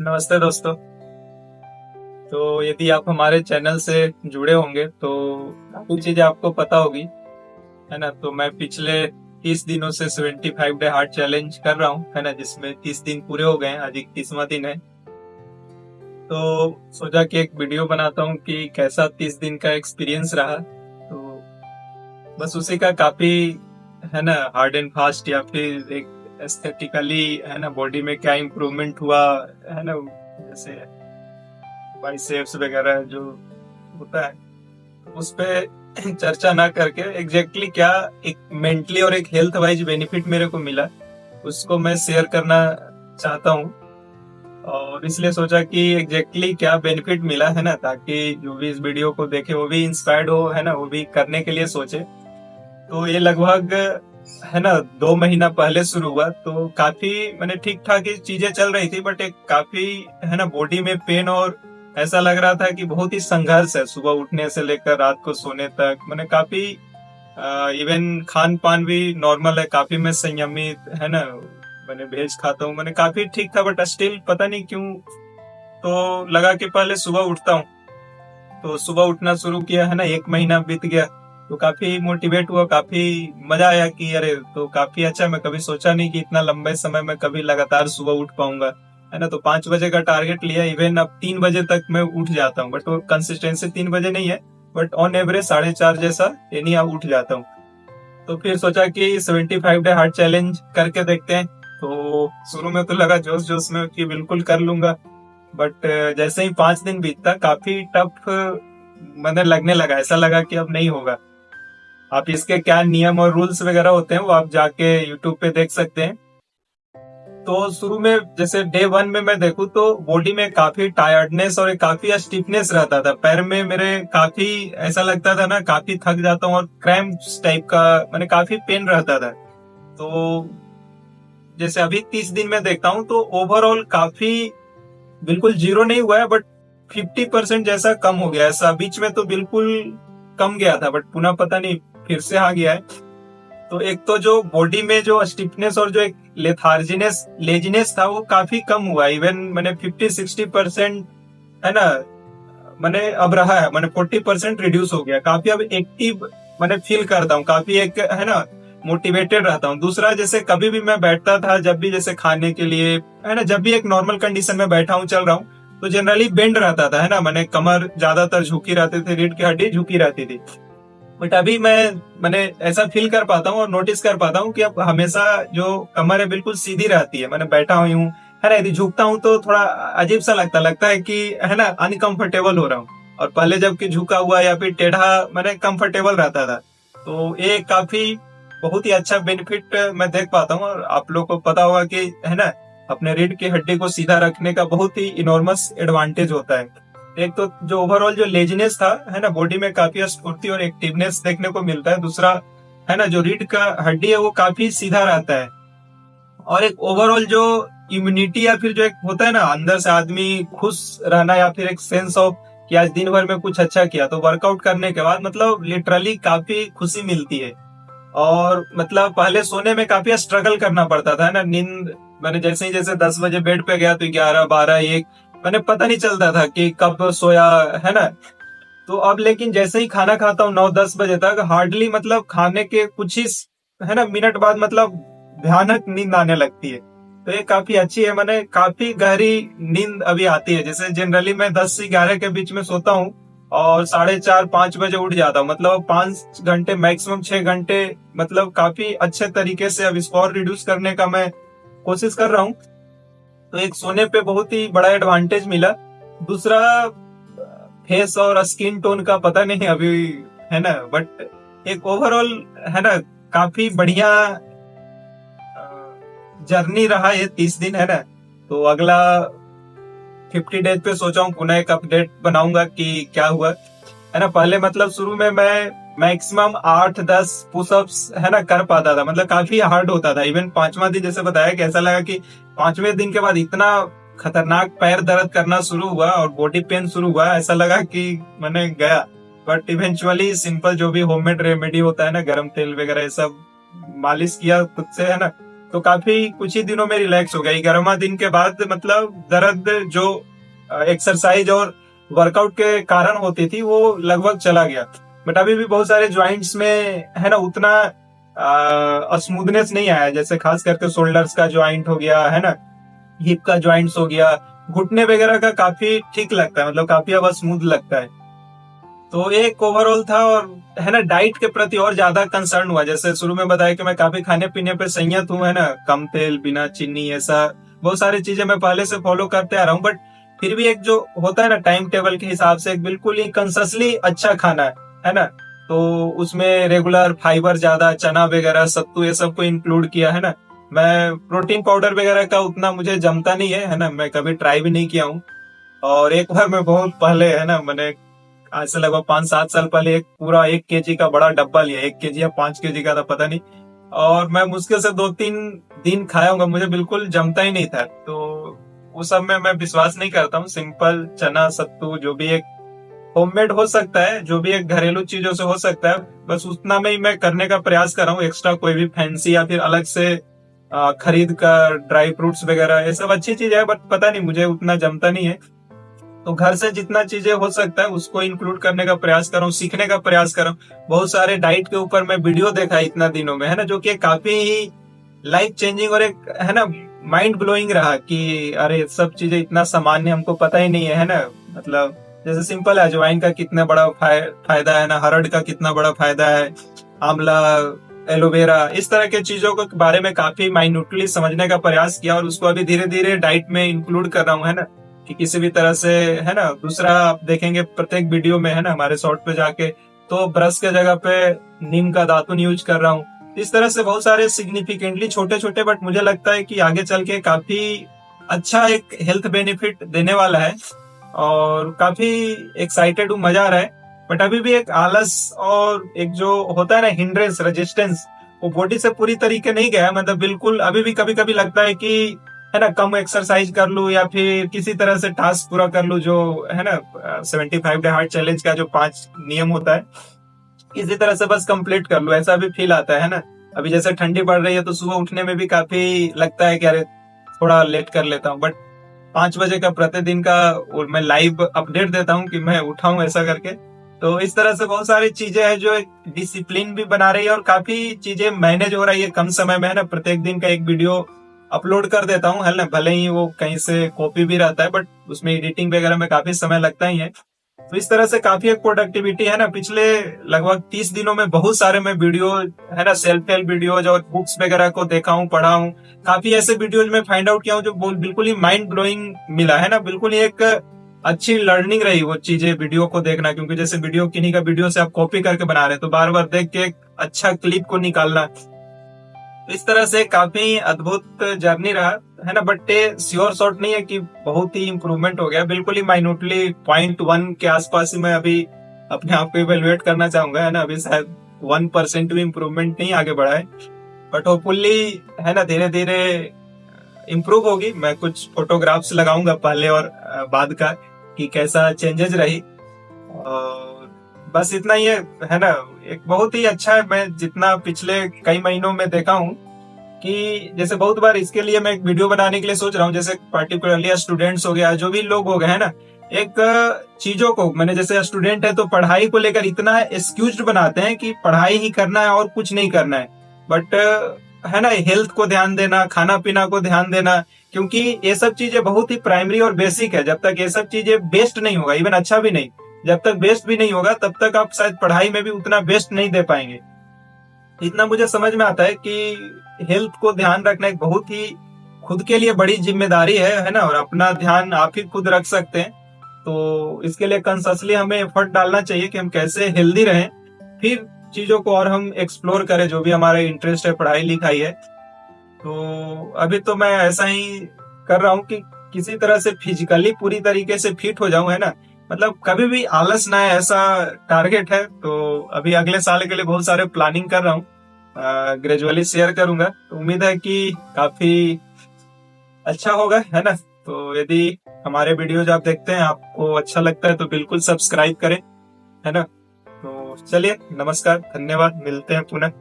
नमस्ते दोस्तों। तो यदि आप हमारे चैनल से जुड़े होंगे तो काफी चीजें आपको पता होगी, है ना। तो मैं पिछले 30 दिनों से 75 डे हार्ट चैलेंज कर रहा हूँ, है ना, जिसमें 30 दिन पूरे हो गए हैं, आज 31वां दिन है। तो सोचा कि एक वीडियो बनाता हूँ कि कैसा 30 दिन का एक्सपीरियंस रहा। तो बस उसी का काफी, है ना, हार्ड एंड फास्ट या फिर एक एस्थेटिकली, है ना, बॉडी में क्या इम्प्रूवमेंट हुआ, है ना, जैसे बाइसेप्स वगैरह जो होता है, उस पे चर्चा ना करके एग्जैक्टली क्या एक मेंटली और एक हेल्थ वाइज बेनिफिट मेरे को मिला, उसको मैं शेयर करना चाहता हूँ। और इसलिए सोचा कि एग्जैक्टली क्या बेनिफिट मिला, है ना, ताकि जो भी इस वीडियो को देखे वो भी इंस्पायर्ड हो, है ना, वो भी करने के लिए सोचे। तो ये लगभग, है ना, 2 महीना पहले शुरू हुआ। तो काफी मैंने ठीक ठाक ही चीजें चल रही थी, बट एक काफी, है ना, बॉडी में पेन और ऐसा लग रहा था कि बहुत ही संघर्ष है सुबह उठने से लेकर रात को सोने तक। मैंने काफी, इवन खान पान भी नॉर्मल है, काफी मैं संयमित, है ना, मैंने वेज खाता हूँ, मैंने काफी ठीक था, बट स्टिल पता नहीं क्यों। तो लगा कि पहले सुबह उठता हूँ। तो सुबह उठना शुरू किया, है ना, 1 महीना बीत गया। तो काफी मोटिवेट हुआ, काफी मजा आया कि अरे तो काफी अच्छा, मैं कभी सोचा नहीं कि इतना लंबे समय में कभी लगातार सुबह उठ पाऊंगा, है ना। तो 5 बजे का टारगेट लिया, इवन अब 3 बजे तक मैं उठ जाता हूँ, बट वो कंसिस्टेंसी 3 बजे नहीं है, बट ऑन एवरेज 4:30 जैसा एनी हाउ उठ जाता हूँ। तो फिर सोचा कि 75 डे हार्ट चैलेंज करके देखते हैं। तो शुरू में तो लगा जोश जोश में कि बिल्कुल कर लूंगा, बट जैसे ही 5 दिन बीतता काफी टफ मैंने लगने लगा, ऐसा लगा कि अब नहीं होगा। आप इसके क्या नियम और रूल्स वगैरह होते हैं वो आप जाके यूट्यूब पे देख सकते हैं। तो शुरू में जैसे डे 1 में मैं देखूं तो बॉडी में काफी टायर्डनेस और काफी स्टिफनेस रहता था, पैर में मेरे काफी ऐसा लगता था ना, काफी थक जाता हूँ और क्रैम्प्स टाइप का मैंने काफी पेन रहता था। तो जैसे अभी 30 दिन में देखता हूँ तो ओवरऑल काफी, बिल्कुल जीरो नहीं हुआ है, बट 50% जैसा कम हो गया है। ऐसा बीच में तो बिल्कुल कम गया था, बट पुनः पता नहीं फिर से आ गया है। तो एक तो जो बॉडी में जो स्टिफनेस और जो एक लेथार्जीनेस लेजीनेस था वो काफी कम हुआ। इवन मैंने 50-60%, है ना, मैंने अब रहा है, मैंने 40% रिड्यूस हो गया, काफी अब एक्टिव मैंने फील करता हूँ, काफी एक, है ना, मोटिवेटेड रहता हूँ। दूसरा, जैसे कभी भी मैं बैठता था, जब भी जैसे खाने के लिए, है ना, जब भी एक नॉर्मल कंडीशन में बैठा हूँ चल रहा हूँ, तो जनरली बेंड रहता था, है ना, मैंने कमर ज्यादातर झुकी रहती थी, रीढ़ की हड्डी झुकी रहती थी। बट अभी मैंने ऐसा फील कर पाता हूँ और नोटिस कर पाता हूँ कि अब हमेशा जो कमर है बिल्कुल सीधी रहती है, मैंने बैठा हुई हूँ, है ना, यदि झुकता हूँ तो थोड़ा अजीब सा लगता है कि, है ना, अनकंफर्टेबल हो रहा हूँ। और पहले जबकि झुका हुआ या फिर टेढ़ा मैंने कंफर्टेबल रहता था। तो ये काफी बहुत ही अच्छा बेनिफिट मैं देख पाता हूँ। और आप लोग को पता होगा कि, है ना, अपने रीढ़ की हड्डी को सीधा रखने का बहुत ही इनॉर्मस एडवांटेज होता है। एक तो जो ओवरऑल जो लेजीनेस था, है ना, बॉडी में काफी स्फूर्ति और एक्टिवनेस देखने को मिलता है। दूसरा, है ना, जो रीढ़ का हड्डी है वो काफी सीधा रहता है। और एक ओवरऑल जो इम्यूनिटी या फिर जो एक होता है ना अंदर से आदमी खुश रहना, या फिर एक सेंस ऑफ कि आज दिन भर में कुछ अच्छा किया, तो वर्कआउट करने के बाद मतलब लिटरली काफी खुशी मिलती है। और मतलब पहले सोने में काफी स्ट्रगल करना पड़ता था, है ना, नींद मैंने जैसे ही जैसे 10 बजे बेड पे गया तो 11, 12, 1 मैंने पता नहीं चलता था कि कब सोया, है ना। तो अब लेकिन जैसे ही खाना खाता हूँ 9-10 बजे तक, हार्डली मतलब खाने के कुछ ही, है ना, मिनट बाद मतलब भयानक नींद आने लगती है। तो ये काफी अच्छी है, मैंने काफी गहरी नींद अभी आती है। जैसे जनरली मैं 10 से 11 के बीच में सोता हूँ और 4:30-5 बजे उठ जाता हूँ, मतलब 5 घंटे मैक्सिमम 6 घंटे, मतलब काफी अच्छे तरीके से अब इसको और रिड्यूस करने का मैं कोशिश कर रहा हूँ। तो एक सोने पे बहुत ही बड़ा एडवांटेज मिला। दूसरा, फेस और स्किन टोन का पता नहीं अभी, है ना, बट एक ओवरऑल, है ना, काफी बढ़िया जर्नी रहा ये 30 दिन, है ना। तो अगला 50 डेज पे सोचा हूँ पुनः एक अपडेट बनाऊंगा कि क्या हुआ, है ना। पहले मतलब शुरू में मैं मैक्सिमम 8-10 पुशअप्स, है ना, कर पाता था, मतलब काफी हार्ड होता था। इवन 5वां दिन जैसे बताया कि ऐसा लगा कि 5वें दिन के बाद इतना खतरनाक पैर दर्द करना शुरू हुआ और बॉडी पेन शुरू हुआ, ऐसा लगा कि मैंने गया। बट इवेंचुअली सिंपल जो भी होममेड रेमेडी होता है ना, गरम तेल वगैरह ये सब मालिश किया खुद से, है ना, तो काफी कुछ ही दिनों में रिलैक्स हो गया। 11वां दिन के बाद मतलब दर्द जो एक्सरसाइज और वर्कआउट के कारण होती थी वो लगभग चला गया। बट अभी भी बहुत सारे ज्वाइंट्स में है ना उतना स्मूथनेस नहीं आया, जैसे खास करके शोल्डर्स का ज्वाइंट हो गया है ना, हिप का ज्वाइंट्स हो गया, घुटने वगैरह का काफी ठीक लगता है, मतलब काफी अब स्मूथ लगता है। तो एक ओवरऑल था। और है ना डाइट के प्रति और ज्यादा कंसर्न हुआ, जैसे शुरू में बताया कि मैं काफी खाने पीने पे संयत हूँ, है ना, कम तेल बिना चीनी, ऐसा बहुत सारी चीजें मैं पहले से फॉलो करते आ रहा हूँ। बट फिर भी एक जो होता है ना टाइम टेबल के हिसाब से एक बिल्कुल ही कंसिस्टली अच्छा खाना है ना, तो उसमें रेगुलर फाइबर ज्यादा, चना वगैरह, सत्तू, ये सब को इंक्लूड किया है ना। मैं प्रोटीन पाउडर वगैरह का उतना मुझे जमता नहीं है ना, मैं कभी ट्राई भी नहीं किया हूँ। और एक बार मैं बहुत पहले है ना, मैंने आज से लगभग 5-7 साल पहले एक पूरा 1 kg का बड़ा डब्बा लिया, 1 kg या 5 kg का था पता नहीं, और मैं मुश्किल से 2-3 दिन खाया हूँ, मुझे बिल्कुल जमता ही नहीं था। तो उस सब में मैं विश्वास नहीं करता हूँ। सिंपल चना, सत्तू, जो भी एक होममेड हो सकता है, जो भी एक घरेलू चीजों से हो सकता है, बस उतना में ही मैं करने का प्रयास कर रहा हूँ। एक्स्ट्रा कोई भी फैंसी या फिर अलग से खरीद कर ड्राई फ्रूट्स वगैरह, ये सब अच्छी चीज है, बट पता नहीं मुझे उतना जमता नहीं है। तो घर से जितना चीजें हो सकता है उसको इंक्लूड करने का प्रयास कर रहा हूँ, सीखने का प्रयास कर रहा हूँ। बहुत सारे डाइट के ऊपर मैं वीडियो देखा है इतना दिनों में, है ना, जो कि काफी ही लाइफ चेंजिंग और एक है ना माइंड ब्लोइंग रहा कि अरे सब चीजें इतना सामान्य हमको पता ही नहीं है ना। मतलब जैसे सिंपल है, अजवाइन का कितना बड़ा फायदा है ना, हरड़ का कितना बड़ा फायदा है, आंवला, एलोवेरा, इस तरह के चीजों के बारे में काफी माइन्यूटली समझने का प्रयास किया, और उसको अभी धीरे धीरे डाइट में इंक्लूड कर रहा हूँ, है ना, कि किसी भी तरह से है ना। दूसरा आप देखेंगे प्रत्येक वीडियो में है ना हमारे शॉर्ट पे जाके, तो ब्रश के जगह पे नीम का दातुन यूज कर रहा हूँ। इस तरह से बहुत सारे सिग्निफिकेंटली छोटे छोटे, बट मुझे लगता है कि आगे चल के काफी अच्छा एक हेल्थ बेनिफिट देने वाला है, और काफी एक्साइटेड हूँ, मजा आ रहा है। बट अभी भी एक आलस और एक जो होता है ना हिंड्रेंस, रेजिस्टेंस, वो बॉडी से पूरी तरीके नहीं गया है। मतलब बिल्कुल अभी भी कभी कभी लगता है कि है ना कम एक्सरसाइज कर लूं, या फिर किसी तरह से टास्क पूरा कर लूं, जो है ना 75 डे हार्ट चैलेंज का जो 5 नियम होता है, किसी तरह से बस कंप्लीट कर लूं, ऐसा भी फील आता है ना। अभी जैसे ठंडी पड़ रही है तो सुबह उठने में भी काफी लगता है कि अरे थोड़ा लेट कर लेता हूँ, बट 5 बजे का प्रतिदिन का और मैं लाइव अपडेट देता हूँ कि मैं उठा हूँ ऐसा करके। तो इस तरह से बहुत सारी चीजें हैं जो एक डिसिप्लिन भी बना रही है, और काफी चीजें मैनेज हो रही है कम समय में, है ना। प्रत्येक दिन का एक वीडियो अपलोड कर देता हूँ, है ना, भले ही वो कहीं से कॉपी भी रहता है, बट उसमें एडिटिंग वगैरह में काफी समय लगता ही है। तो इस तरह से काफी एक प्रोडक्टिविटी है ना, पिछले लगभग 30 दिनों में बहुत सारे मैं वीडियो है ना, सेल्फ हेल्प वीडियोज और बुक्स वगैरह को देखा हूँ, पढ़ा हूँ। काफी ऐसे वीडियोज में फाइंड आउट किया हूँ जो बिल्कुल ही माइंड ब्लोइंग मिला, है ना, बिल्कुल ही एक अच्छी लर्निंग रही वो चीजें, वीडियो को देखना। क्योंकि जैसे वीडियो किन्हीं का वीडियो से आप कॉपी करके बना रहे हैं, तो बार बार देख के एक अच्छा क्लिप को निकालना, इस तरह से काफी अद्भुत जर्नी रहा, है ना। बट ये श्योर शॉट नहीं है कि बहुत ही इंप्रूवमेंट हो गया, बिल्कुल ही माइन्यूटली 0.1 के आसपास ही मैं अभी अपने आप को इवेलुएट करना चाहूंगा, है ना। अभी शायद 1% भी इम्प्रूवमेंट नहीं आगे बढ़ा है, बट होपफुली है ना धीरे धीरे इम्प्रूव होगी। मैं कुछ फोटोग्राफ्स लगाऊंगा पहले और बाद का, कि कैसा चेंजेस रही। और बस इतना ही है ना। एक बहुत ही अच्छा है, मैं जितना पिछले कई महीनों में देखा हूँ कि जैसे बहुत बार इसके लिए मैं एक वीडियो बनाने के लिए सोच रहा हूँ, जैसे पार्टिकुलरली स्टूडेंट्स हो गया, जो भी लोग हो गए, है ना, एक चीजों को मैंने, जैसे स्टूडेंट है तो पढ़ाई को लेकर इतना एक्सक्यूज्ड बनाते हैं कि पढ़ाई ही करना है और कुछ नहीं करना है। बट है ना हेल्थ को ध्यान देना, खाना पीना को ध्यान देना, क्योंकि ये सब चीजें बहुत ही प्राइमरी और बेसिक है। जब तक ये सब चीजें बेस्ट नहीं होगा, इवन अच्छा भी नहीं, जब तक बेस्ट भी नहीं होगा तब तक आप शायद पढ़ाई में भी उतना बेस्ट नहीं दे पाएंगे। इतना मुझे समझ में आता है कि हेल्थ को ध्यान रखना एक बहुत ही खुद के लिए बड़ी जिम्मेदारी है ना, और अपना ध्यान आप ही खुद रख सकते हैं। तो इसके लिए कंससली हमें एफर्ट डालना चाहिए कि हम कैसे हेल्दी रहें, फिर चीजों को और हम एक्सप्लोर करें जो भी हमारा इंटरेस्ट है, पढ़ाई लिखाई है। तो अभी तो मैं ऐसा ही कर रहा हूँ कि किसी तरह से फिजिकली पूरी तरीके से फिट हो जाऊं, है ना, मतलब कभी भी आलस ना है, ऐसा टारगेट है। तो अभी अगले साल के लिए बहुत सारे प्लानिंग कर रहा हूँ, ग्रेजुअली शेयर करूंगा। तो उम्मीद है कि काफी अच्छा होगा, है ना। तो यदि हमारे वीडियोज आप देखते हैं, आपको अच्छा लगता है, तो बिल्कुल सब्सक्राइब करें, है ना। तो चलिए, नमस्कार, धन्यवाद, मिलते हैं पुनः।